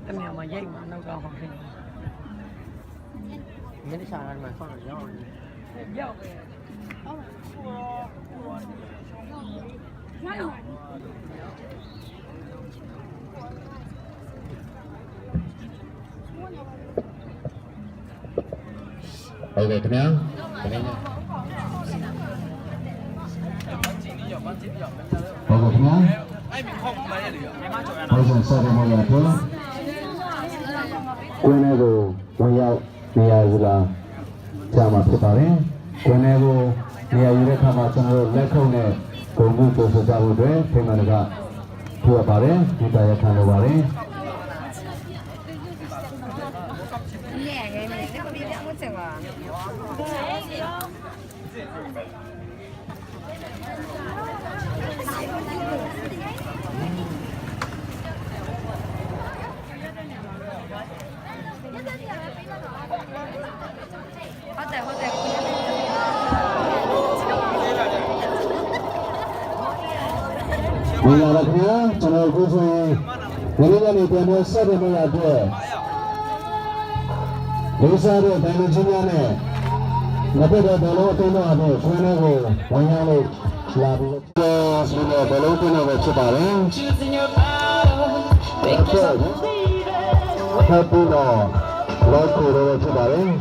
cái mèo mà dây mà nó còn học thì mấy cái xà lan mà con là gió gió ok cái nào ok cái nào bây giờ sau đó mọi người quên này rồi bây giờ là chào mặt các bạn quên này rồi bây giờ tham gia trong lễ khẩu này cũng như tôi sẽ chào rồi thì mà được thua bạn đấy chúng ta sẽ tham gia bạn đấy bây giờ là cái nào cho nó cũng phải người ta đi tìm một số điểm mới là được bây giờ thì tại mình chúng ta này nó phải là đồ lót tên nó được quên này rồi quên nhau rồi là bây giờ đồ lót tên nó về chụp ảnh hai pin nó lót cổ rồi chụp ảnh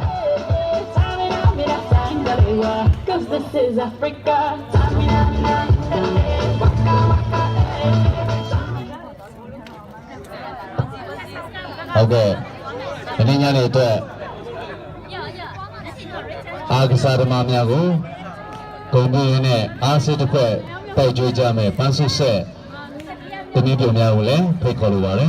ok ini nhà này tôi Agsaramamiago Kumbu ne Asitukwe Taijujame Pansuse Timibumiagule Pikolubare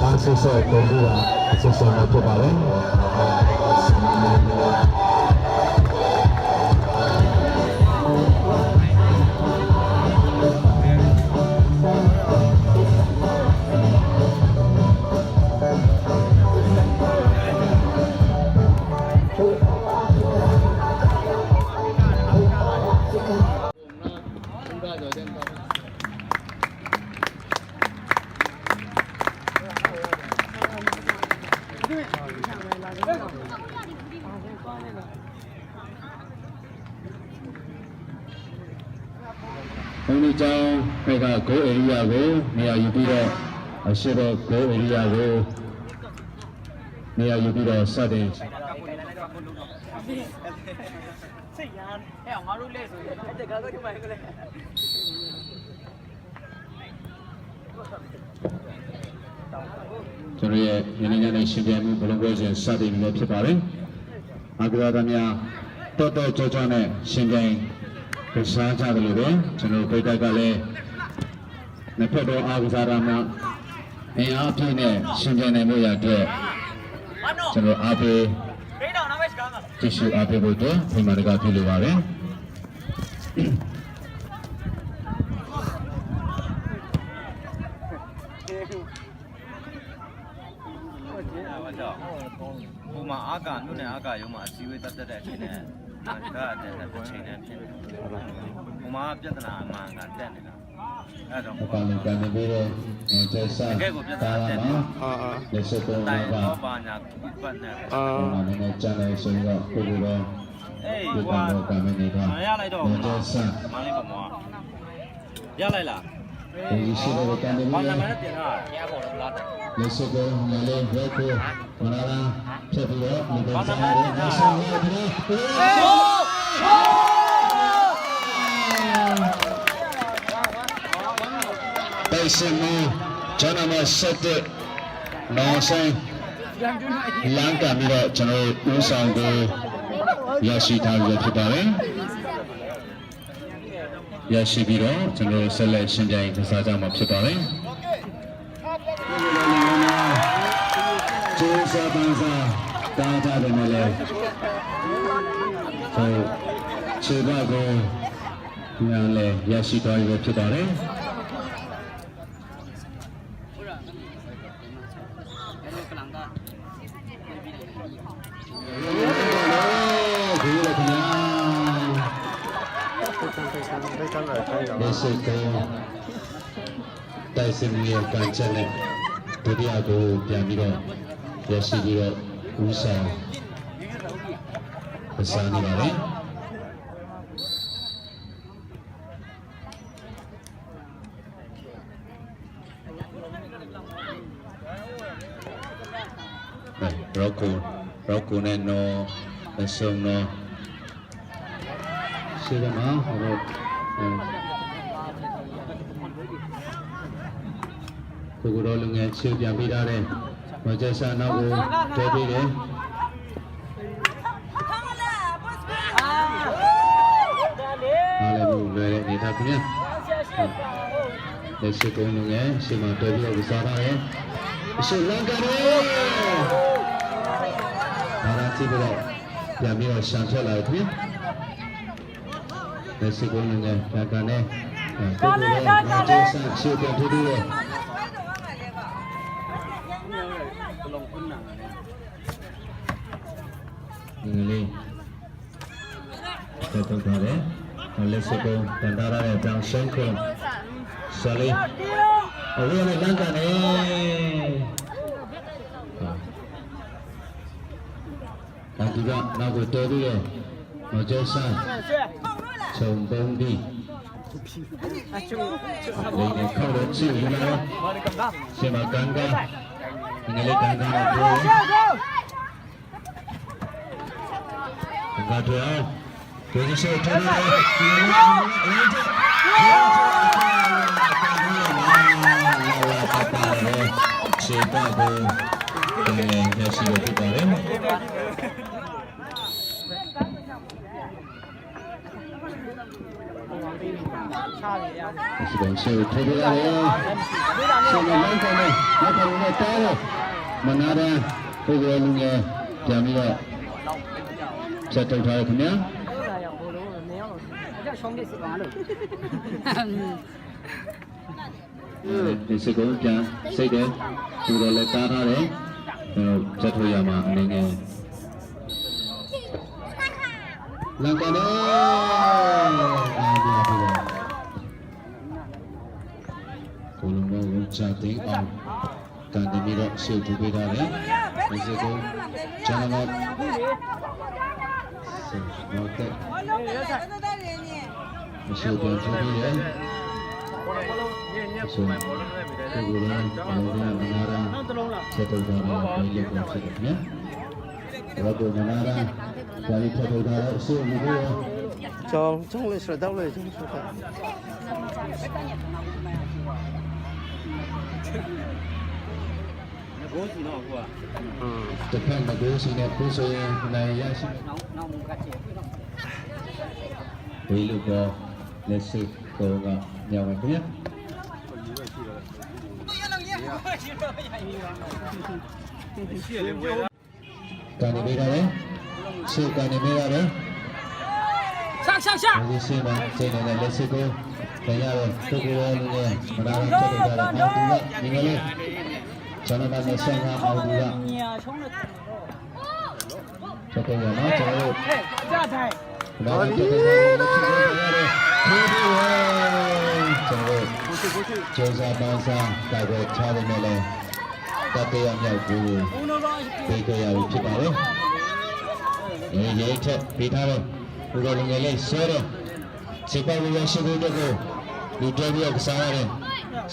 Pansuse Kumbu Pansuse Motobare Only John, I got go area go, near you be a shadow go area go, near you be a sudden. So, any nation, Bologos and Sudden Lopsapari. Agradamia, Toto Jojane, Shingang. Saya cakap dulu, channel kita kali nepedo agusarama, api ni sinjane moya tu, channel api, tisu api betul, ini mereka pilih wale. Uma agak, nu ni agak, cuma siwe tak ada ni. Ada bercakap ni. Uma apa tu nak mangan dan ni. Ada. Bukan bila jasa tanah, desa tu banyak banyak. Mana ni channel sehingga kubur ဒီကတော့ကမနေတာ မရလိုက်တော့ မော ဘူး ် လား ဂျာဆန် မလေးပေါ်မှာရလိုက်လား ဒီရှိတဲ့ကန်ဒီ ဘာ မီ နာမည် ယာ နဲ့တင်ထားရပေါ်လား လက်စကောငလေးရက်ကိုမနာလာဖြတ်ပြီးတော့ဒီကစားရတဲ့နေဆောင်ရပြီးတော့စင်မကျွန်တော်မဆက်တဲ့နော်ဆိုင်လမ်းကပြီးတော့ကျွန်တော်ဦးဆောင်ကိုရရှိထားရဖြစ်ပါတယ်ရရှိပြီးတော့ကျွန်တော်ဆက်လက်ရှင်းပြရင်ကစားကြမှာဖြစ်ပါတယ်ကျေးဇူးပန်းစားတားကြတယ်မလဲဆိုခြေဘက်ကိုညာလဲရရှိသွားရဖြစ်ပါတယ်လက်စိတ်ကိုတိုက်စင်ရဲ့ကန်ချက်နဲ့ဒုတိယကိုပြန်ပြီးတော့ရရှိပြီးတော့ဦးဆောင်ပစားနေပါလေရောကိုနဲ့နော်အစုံနော်ရှိတယ်နော်ဟိုကိုတော့လူငယ်ချေပြန်ပြီးသားတယ်မကျဆာနောက်ကိုတွဲပြီးတယ်အားလည်းဘူးလွယ်တဲ့အနေထားခင်ဗျာလက်ရှိကုန်းလူငယ်ရှေ့မှာတွဲပြီးတော့စားပါတယ်အရှိလန်ကာရီအားရကြည့်ပြီးတော့ပြန်ပြီးတော့ရှန်ထွက်လာတယ်ခင်ဗျာလက်ရှိကုန်းလူငယ်လန်ကာနဲ့ကိုကိုတော့မကျဆာချေပြန်ပြီးတယ်ငလေးတက်တော့ပါတယ်လက်စကောတန်တာရတဲ့တောင်ရှင်းခွန်ဆလီအဝေးနဲ့လမ်းကနေဒီကနောက်ကိုတော်ပြီးတော့မကျဆန်းချုံပုံပြီးလေးနဲ့ခေါ်လို့ချီယူလာတော့ရှင်မကန်ကငလေးကန်ကတော့ပြောGabriel, position to the Chicago, set outထားရခင်ဗျာဒီစကုံးပြန်စိတ်တယ်သူတော့လည်းတားထားတယ်ဆက်ထုတ်ရမှာအနေငယ်လန်ကနေကိုလုံးကိုချတဲ့အောင်ကန်တမီတော့ရှေ့ထူပေးထားတယ်ဒီစကုံးကျန်တော့ဟုတ်ကဲ့မရှိတော့ကြည့်ရအောင်ဆိုတော့ဒီလိုမျိုးမနာရာဆက်တော့တာလည်းပြောဖြစ်တယ်နော်တော့မနာရာဒါလေးဆက်တော့တာအဆိုးမျိုးရောကျောင်းလေးစတော့လေးကျောင်းဆိုတာကိုစီတော့ကွာတခါမကိုစီနဲ့ကိုဆိုရင်နိုင်ရရှိဒီလိုတော့လက်စိတ်ကိုကညောင်းပါခင်ဗျာကနေပေးရတယ်ရှေ့ကနေပေးရတယ်ရှာဒီရှေ့မှာစိတ်နဲ့လက်စိတ်ကိုပြန်ရတယ်ပုဂ္ဂိုလ်ရောလူနဲ့မနာတော့ချက်ကြတာအော်ဒီကဒီကလေးကျွန်တော်ကဆက်ငါအောင်ဘူးလားချက်ကြရနော်ကျွန်တော်ကြားထိုင်တော့ဒီလိုရတယ်ဒီလိုကျွန်တော်ကျေးဇူးပန်းစားတိုက်ပွဲချတယ်နဲ့လည်းတတရားမြောက်ကိုပေးကြရပြီဖြစ်ပါတယ် ရေထက်ပေးထားတယ်ကိုယ်တော်ငယ်လေးဆွဲတယ်ခြေပေါက်ရရှိဖို့အတွက်ကိုလူတော်ပြီးကစားရတယ်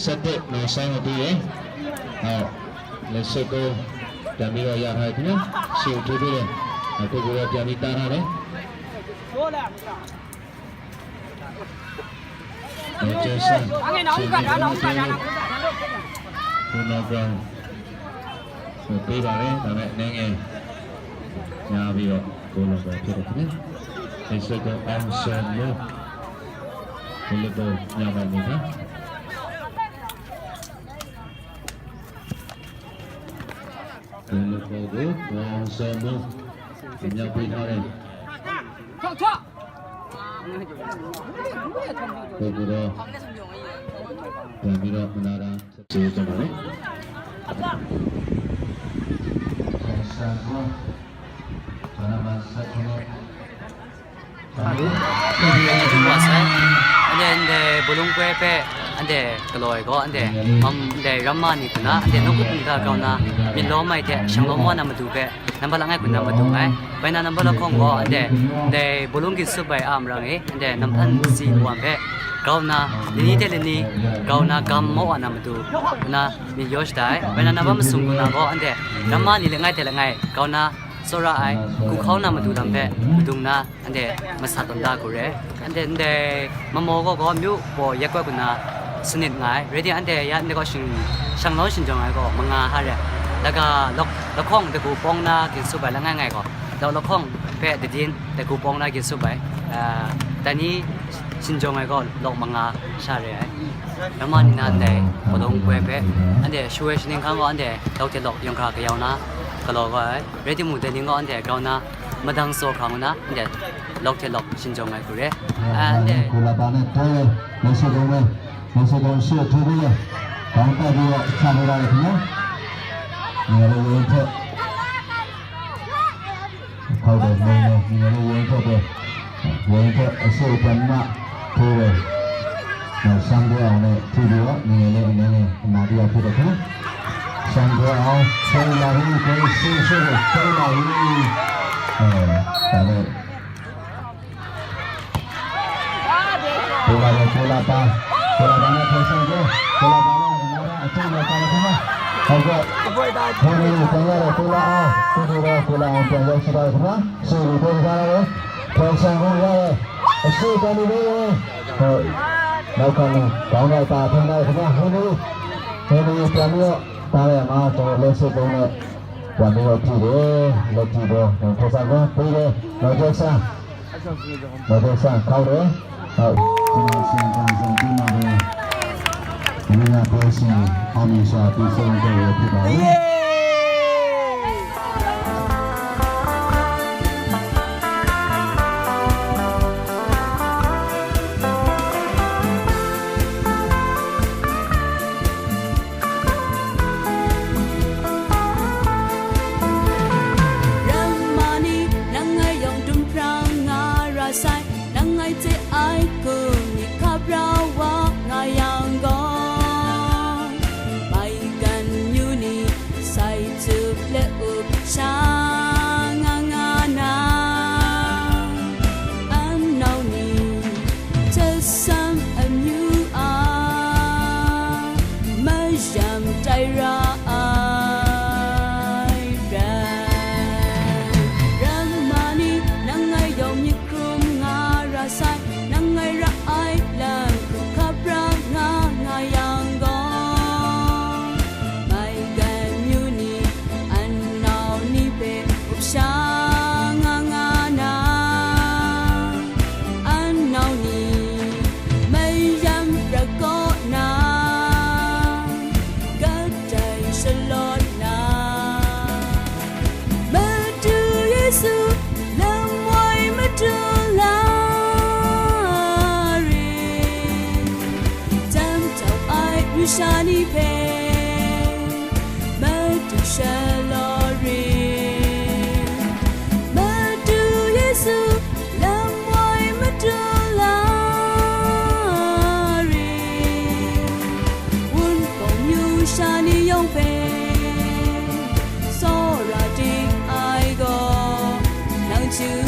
ဆက်တဲ့နောက်ဆိုင်ကိုပြီးတယ်ဟုတ်လက်စကိုပြန်ပြီးတော့ရထားတယ်ခင်ဗျရှေ့ထိုးပြီးတယ်အခုကိုယ်ပြန်ပြီးတားထားတယ်ကျေးဇူးဘုရားကောင်းဆိုပေးပါမယ်ဒါပေမဲ့အနေငယ်ညာပြီးတော့ကိုလိုပဲဖြစ်တယ်ခင်ဗျဒီစကောအောင်ဆန်လို့ဒီလိုတော့ညာပါမယ်နော်ဒီလိုတော့ကိုအောင်ဆန်လို့ညာပြီးထားတယ်ကိုကတော့ပြန်ပြီးတော့မနာတာကျေးဇူးပါလေဆန်ကောဘာမှဆက်နေande bulung kwe pe ande kloi go ande mam de ramma ni kuna ande nokut ni da kauna min lo mai de shang lo mo na ma du pe number la ngai kuna ma du mai bai na number la khong go ande de bulung ki su bai am rang e ande nam phan si wan pe kauna ni de ni kauna gam mo ana ma du na mi yosh dai bai na number ma sung kuna go ande ramma ni le ngai de la ngai kauna sora ai ku khau na ma du dam pe dung na ande ma sa ton da ko re ande ma mo go myu bo yak kwa kuna snit ngai ready ande ya ne ko shin shang lo shin jong ai go ma nga ha re la ga lok khong de ku pong na ki su bai la ngai ngai go da lok khong pe de din de ku pong na ki su bai ta ni shin jong ai go lok ma nga sha re ai ramma ni na de bo dong kwe pe ande shwe shin khang go ande dau te lok yong kha ka yaw naก็รอไว้เรื่องที่มุ่งแต่นี่ก็อันเดียเรานะมาดังโซ่ครั้งนะอันเดียล็อกเทล็อกชินจงไงกูเร่อันเดียကိုလာပါနဲ့တိုးမစကုံနဲ့မစကုံရှေ့ထိုးပြီးတော့တောင်းတက်ပြီးတော့ချနေရတယ်ခင်ဗျာငယ်လေးဝင်ထက်ခေါက်တယ်ငယ်လေးဝင်ထက်ပဲဝင်ထက်အစိတ်ကမှထိုးတယ်နောက်ဆံပြောင်းနဲ့ထူပြီးတော့ငယ်လေးအနေနဲ့အနာတရားဖြစ်တယ်ခင်ဗျာဆံပြောင်းဆောင်းလာပြီးကိုယ်ရှိရှိကိုဆောင်းလာပြီးဒါလည်းကိုလာပါနဲ့ဖေးဆောင်ကြကိုလာပါနဲ့အထက်မှာတာခင်ဗျာဟုတ်ကဲ့ဘယ်လိုပြန်ရလဲကိုလာအောင်ကိုလာအောင်ပြန်ရောက်ရှိပါခင်ဗျာစီရီပေါ်ကြရတယ်ဖေးဆောင်ရရအရှိတော်နေလို့ဟုတ်နောက်ကနေကောင်းတဲ့တာထင်တယ်ခင်ဗျာဟိုလိုပြန်ပြီးတော့တားရမှာတော့လက်စစ်ကုန်းနဲ့ပြန်ပြီးတော့ကြည့်တယ်လက်ကြည့်တော့ဖေးဆောင်ကပြေးတယ်တော့ကျဆန်းတော့ဆန်းခေါက်တယ်ဟုတ်ဒီမှာစဉ်းစားပြီးမှလည်းဒီမှာပေါ်စီအောင်မြင်စွာပြီးဆုံးခဲ့ရဖြစ်ပါဘူးShani Pay, Madu Shalori, Madu Yesu, Lamboy Madulari, Wun Pong Yu Shani Yong Pay, Sora Ding I go, Nang Chu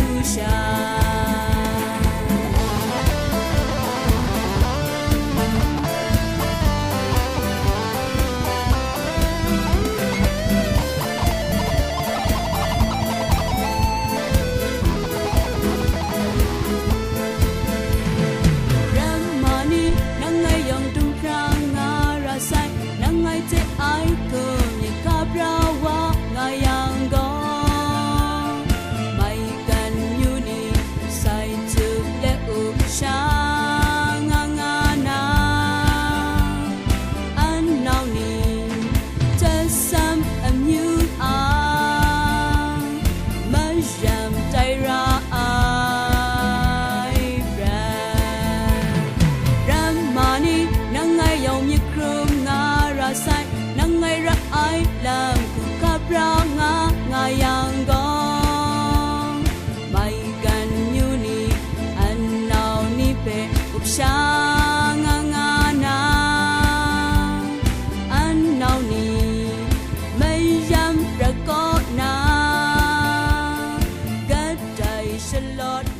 Charlotte